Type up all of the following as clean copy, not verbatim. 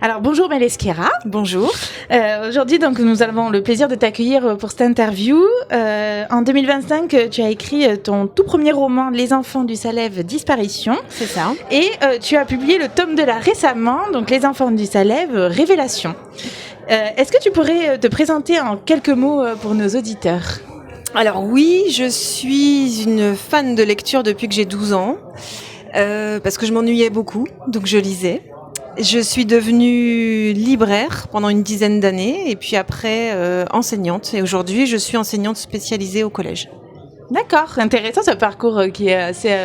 Alors bonjour Meleskera. Bonjour. Aujourd'hui donc nous avons le plaisir de t'accueillir pour cette interview. En 2025 tu as écrit ton tout premier roman Les enfants du Salève Disparition. C'est ça. Et tu as publié le tome 2 là récemment, donc Les enfants du Salève Révélation. Est-ce que tu pourrais te présenter en quelques mots pour nos auditeurs ? Alors oui, je suis une fan de lecture depuis que j'ai 12 ans, parce que je m'ennuyais beaucoup, donc je lisais. Je suis devenue libraire pendant une dizaine d'années et puis après enseignante. Et aujourd'hui, je suis enseignante spécialisée au collège. D'accord, intéressant ce parcours qui est assez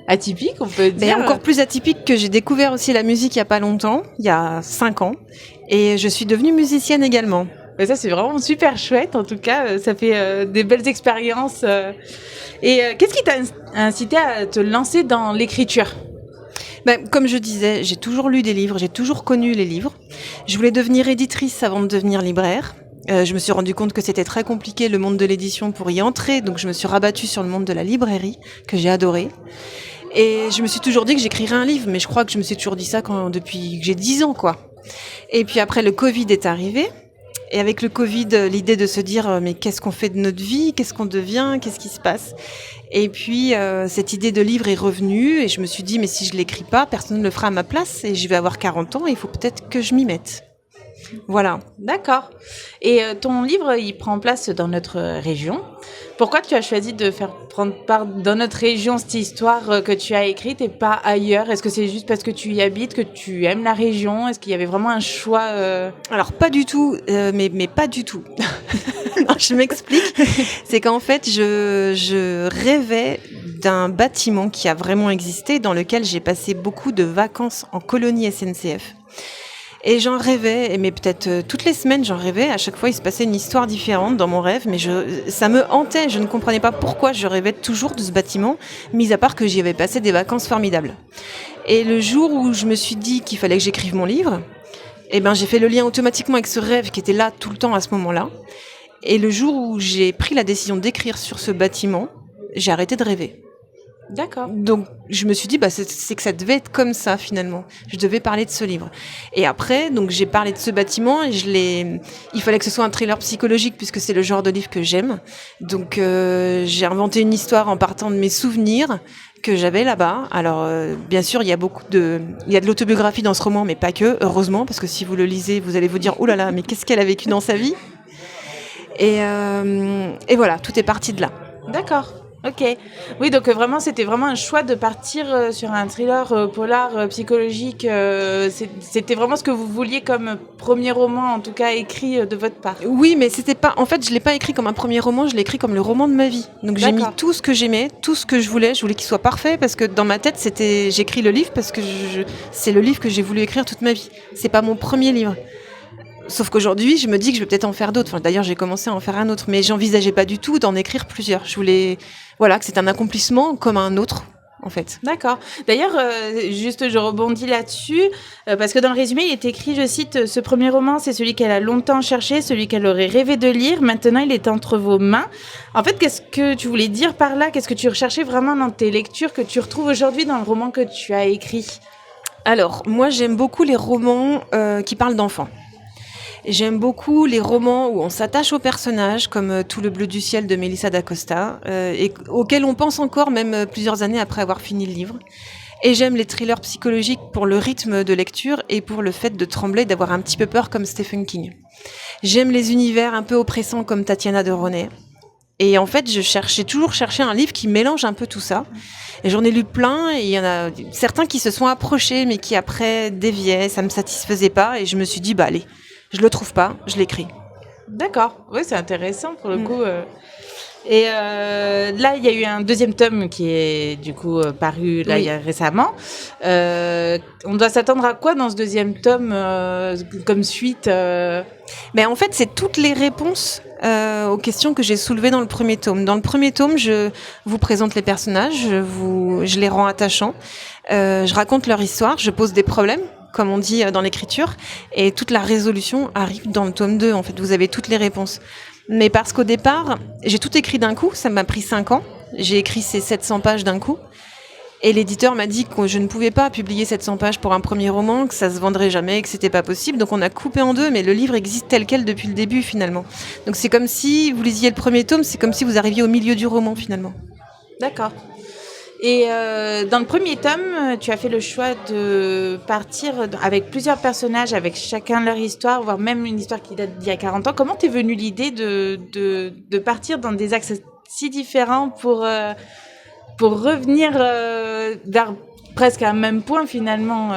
atypique, on peut dire. Mais encore plus atypique que j'ai découvert aussi la musique il y a pas longtemps, il y a 5 ans. Et je suis devenue musicienne également. Mais ça, c'est vraiment super chouette. En tout cas, ça fait des belles expériences. Et qu'est-ce qui t'a incité à te lancer dans l'écriture ? Comme je disais, j'ai toujours lu des livres, j'ai toujours connu les livres. Je voulais devenir éditrice avant de devenir libraire. Je me suis rendu compte que c'était très compliqué le monde de l'édition pour y entrer, donc je me suis rabattue sur le monde de la librairie, que j'ai adoré. Et je me suis toujours dit que j'écrirais un livre, mais je crois que je me suis toujours dit ça depuis que j'ai 10 ans, quoi. Et puis après, le Covid est arrivé. Et avec le Covid, l'idée de se dire mais qu'est-ce qu'on fait de notre vie, qu'est-ce qu'on devient, qu'est-ce qui se passe. Et puis cette idée de livre est revenue et je me suis dit mais si je l'écris pas, personne ne le fera à ma place et je vais avoir 40 ans et il faut peut-être que je m'y mette. Voilà. D'accord. Et ton livre, il prend place dans notre région. Pourquoi tu as choisi de faire prendre part dans notre région cette histoire que tu as écrite et pas ailleurs ? Est-ce que c'est juste parce que tu y habites, que tu aimes la région ? Est-ce qu'il y avait vraiment un choix Alors pas du tout, mais pas du tout. Non, je m'explique. C'est qu'en fait, je rêvais d'un bâtiment qui a vraiment existé, dans lequel j'ai passé beaucoup de vacances en colonie SNCF. Et j'en rêvais, mais peut-être toutes les semaines j'en rêvais, à chaque fois il se passait une histoire différente dans mon rêve, mais ça me hantait, je ne comprenais pas pourquoi je rêvais toujours de ce bâtiment, mis à part que j'y avais passé des vacances formidables. Et le jour où je me suis dit qu'il fallait que j'écrive mon livre, j'ai fait le lien automatiquement avec ce rêve qui était là tout le temps à ce moment-là. Et le jour où j'ai pris la décision d'écrire sur ce bâtiment, j'ai arrêté de rêver. D'accord. Donc je me suis dit c'est que ça devait être comme ça finalement. Je devais parler de ce livre. Et après donc j'ai parlé de ce bâtiment et il fallait que ce soit un thriller psychologique puisque c'est le genre de livre que j'aime. Donc j'ai inventé une histoire en partant de mes souvenirs que j'avais là-bas. Alors bien sûr, il y a de l'autobiographie dans ce roman mais pas que, heureusement, parce que si vous le lisez, vous allez vous dire oh là là, mais qu'est-ce qu'elle a vécu dans sa vie. Et voilà, tout est parti de là. D'accord. Ok. Oui, donc vraiment, c'était vraiment un choix de partir sur un thriller polar psychologique. C'était vraiment ce que vous vouliez comme premier roman, en tout cas écrit de votre part. Oui, mais c'était pas. En fait, je l'ai pas écrit comme un premier roman. Je l'ai écrit comme le roman de ma vie. Donc j'ai mis tout ce que j'aimais, tout ce que je voulais. Je voulais qu'il soit parfait parce que dans ma tête, j'écris le livre parce que c'est le livre que j'ai voulu écrire toute ma vie. C'est pas mon premier livre. Sauf qu'aujourd'hui, je me dis que je vais peut-être en faire d'autres. Enfin, d'ailleurs, j'ai commencé à en faire un autre, mais j'envisageais pas du tout d'en écrire plusieurs. Je voulais, que c'est un accomplissement comme un autre, en fait. D'accord. D'ailleurs, juste, je rebondis là-dessus, parce que dans le résumé, il est écrit, je cite, « Ce premier roman, c'est celui qu'elle a longtemps cherché, celui qu'elle aurait rêvé de lire. Maintenant, il est entre vos mains. » En fait, qu'est-ce que tu voulais dire par là ? Qu'est-ce que tu recherchais vraiment dans tes lectures que tu retrouves aujourd'hui dans le roman que tu as écrit ? Alors, moi, j'aime beaucoup les romans qui parlent d'enfants. J'aime beaucoup les romans où on s'attache aux personnages, comme Tout le bleu du ciel de Melissa d'Acosta, et auxquels on pense encore même plusieurs années après avoir fini le livre. Et j'aime les thrillers psychologiques pour le rythme de lecture et pour le fait de trembler, d'avoir un petit peu peur comme Stephen King. J'aime les univers un peu oppressants comme Tatiana de Ronay. Et en fait, j'ai toujours cherché un livre qui mélange un peu tout ça. Et j'en ai lu plein, et il y en a certains qui se sont approchés, mais qui après déviaient, ça me satisfaisait pas, et je me suis dit, allez, je le trouve pas, je l'écris. D'accord, oui, c'est intéressant pour le coup. Et là, il y a eu un deuxième tome qui est du coup paru là, il y a récemment. On doit s'attendre à quoi dans ce deuxième tome comme suite Mais en fait, c'est toutes les réponses aux questions que j'ai soulevées dans le premier tome. Dans le premier tome, je vous présente les personnages, je les rends attachants, je raconte leur histoire, je pose des problèmes, comme on dit dans l'écriture, et toute la résolution arrive dans le tome 2. En fait, vous avez toutes les réponses. Mais parce qu'au départ, j'ai tout écrit d'un coup, ça m'a pris 5 ans. J'ai écrit ces 700 pages d'un coup. Et l'éditeur m'a dit que je ne pouvais pas publier 700 pages pour un premier roman, que ça se vendrait jamais, que c'était pas possible. Donc on a coupé en deux, mais le livre existe tel quel depuis le début finalement. Donc c'est comme si vous lisiez le premier tome, c'est comme si vous arriviez au milieu du roman finalement. D'accord. Et dans le premier tome, tu as fait le choix de partir avec plusieurs personnages, avec chacun leur histoire, voire même une histoire qui date d'il y a 40 ans. Comment t'es venue l'idée de partir dans des axes si différents pour revenir vers presque un même point finalement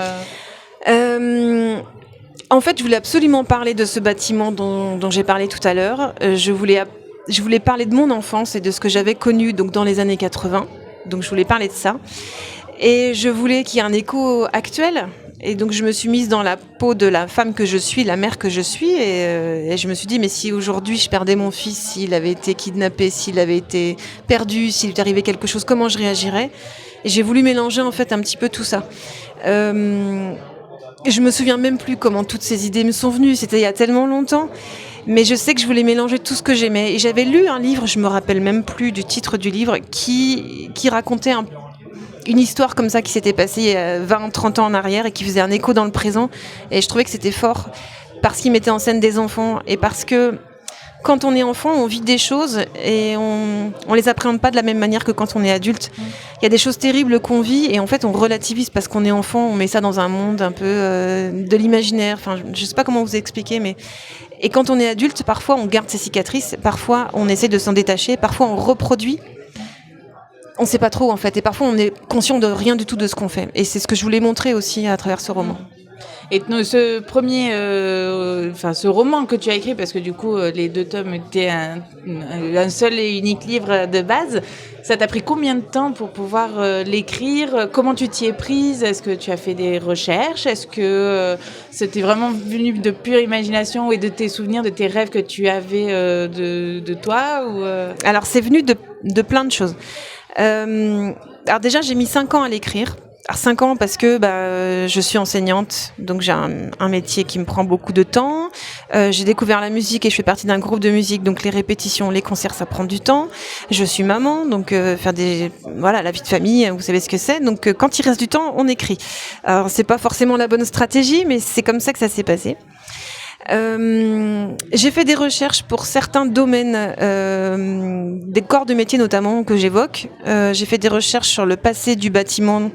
En fait, je voulais absolument parler de ce bâtiment dont j'ai parlé tout à l'heure. Je voulais parler de mon enfance et de ce que j'avais connu donc, dans les années 80. Donc je voulais parler de ça. Et je voulais qu'il y ait un écho actuel. Et donc je me suis mise dans la peau de la femme que je suis, la mère que je suis. Et je me suis dit, mais si aujourd'hui je perdais mon fils, s'il avait été kidnappé, s'il avait été perdu, s'il lui arrivait quelque chose, comment je réagirais ? Et j'ai voulu mélanger en fait un petit peu tout ça. Je me souviens même plus comment toutes ces idées me sont venues. C'était il y a tellement longtemps. Mais je sais que je voulais mélanger tout ce que j'aimais. Et j'avais lu un livre, je me rappelle même plus du titre du livre, qui racontait une histoire comme ça qui s'était passée 20, 30 ans en arrière et qui faisait un écho dans le présent. Et je trouvais que c'était fort parce qu'il mettait en scène des enfants et parce que quand on est enfant, on vit des choses et on les appréhende pas de la même manière que quand on est adulte. Il y a des choses terribles qu'on vit et en fait on relativise parce qu'on est enfant, on met ça dans un monde un peu de l'imaginaire. Enfin, je sais pas comment vous expliquer, mais et quand on est adulte, parfois on garde ses cicatrices, parfois on essaie de s'en détacher, parfois on reproduit. On sait pas trop en fait, et parfois on est conscient de rien du tout de ce qu'on fait. Et c'est ce que je voulais montrer aussi à travers ce roman. Et ce premier, ce roman que tu as écrit, parce que du coup les 2 tomes étaient un seul et unique livre de base, ça t'a pris combien de temps pour pouvoir l'écrire ? Comment tu t'y es prise ? Est-ce que tu as fait des recherches ? Est-ce que c'était vraiment venu de pure imagination et de tes souvenirs, de tes rêves que tu avais de toi ou Alors c'est venu de plein de choses. Alors déjà j'ai mis 5 ans à l'écrire. Alors 5 ans parce que je suis enseignante, donc j'ai un métier qui me prend beaucoup de temps. J'ai découvert la musique et je fais partie d'un groupe de musique, donc les répétitions, les concerts, ça prend du temps. Je suis maman, donc faire la vie de famille, vous savez ce que c'est. Donc quand il reste du temps, on écrit. Alors c'est pas forcément la bonne stratégie, mais c'est comme ça que ça s'est passé. J'ai fait des recherches pour certains domaines, des corps de métier notamment que j'évoque. J'ai fait des recherches sur le passé du bâtiment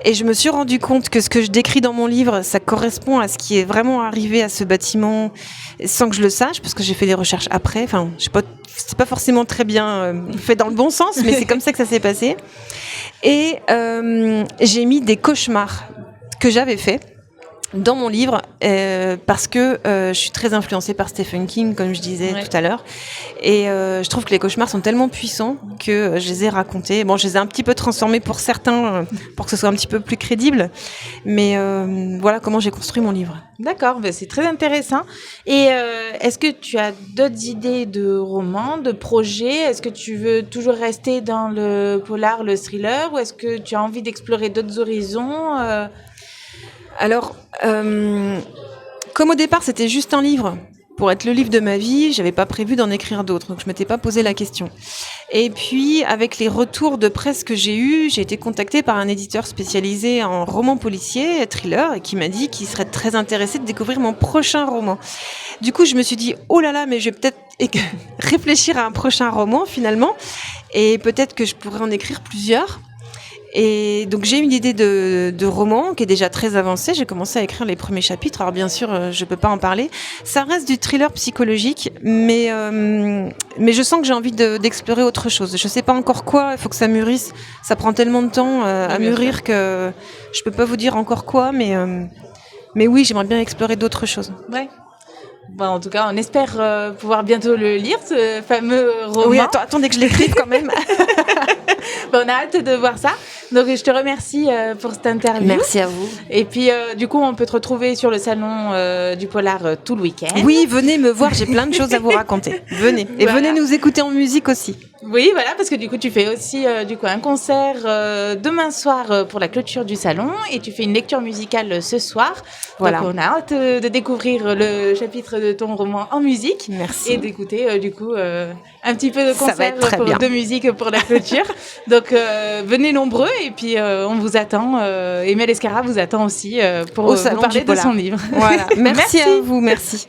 et je me suis rendu compte que ce que je décris dans mon livre, ça correspond à ce qui est vraiment arrivé à ce bâtiment sans que je le sache, parce que j'ai fait des recherches après. Enfin, je sais pas, c'est pas forcément très bien fait dans le bon sens, mais c'est comme ça que ça s'est passé. Et j'ai mis des cauchemars que j'avais faits dans mon livre, parce que je suis très influencée par Stephen King, comme je disais tout à l'heure. Et je trouve que les cauchemars sont tellement puissants que je les ai racontés. Bon, je les ai un petit peu transformés pour certains, pour que ce soit un petit peu plus crédible. Mais voilà comment j'ai construit mon livre. D'accord, c'est très intéressant. Et est-ce que tu as d'autres idées de romans, de projets ? Est-ce que tu veux toujours rester dans le polar, le thriller ? Ou est-ce que tu as envie d'explorer d'autres horizons ? Alors, comme au départ, c'était juste un livre. Pour être le livre de ma vie, j'avais pas prévu d'en écrire d'autres, donc je m'étais pas posé la question. Et puis, avec les retours de presse que j'ai eus, j'ai été contactée par un éditeur spécialisé en romans policiers, thriller, et qui m'a dit qu'il serait très intéressé de découvrir mon prochain roman. Du coup, je me suis dit, oh là là, mais je vais peut-être réfléchir à un prochain roman, finalement, et peut-être que je pourrais en écrire plusieurs. Et donc j'ai une idée de roman qui est déjà très avancée. J'ai commencé à écrire les premiers chapitres. Alors bien sûr, je peux pas en parler. Ça reste du thriller psychologique, mais je sens que j'ai envie d'explorer autre chose. Je sais pas encore quoi. Il faut que ça mûrisse. Ça prend tellement de temps à mûrir que je peux pas vous dire encore quoi. Mais oui, j'aimerais bien explorer d'autres choses. Ouais. Bon, en tout cas, on espère pouvoir bientôt le lire, ce fameux roman. Oui, attendez que je l'écrive quand même. Bon, on a hâte de voir ça. Donc, je te remercie pour cette interview. Merci à vous. Et puis, du coup, on peut te retrouver sur le salon du Polar tout le week-end. Oui, venez me voir, j'ai plein de choses à vous raconter. Venez. Et venez nous écouter en musique aussi. Oui, voilà, parce que du coup, tu fais aussi un concert demain soir pour la clôture du salon et tu fais une lecture musicale ce soir. Voilà. Donc, on a hâte de découvrir le chapitre de ton roman en musique. Merci. Et d'écouter, un petit peu de concert de musique pour la clôture. Donc, venez nombreux Et puis, on vous attend. Emile Escara vous attend aussi pour Au vous Salon parler du de Polar. son livre. Voilà. Merci à vous, merci.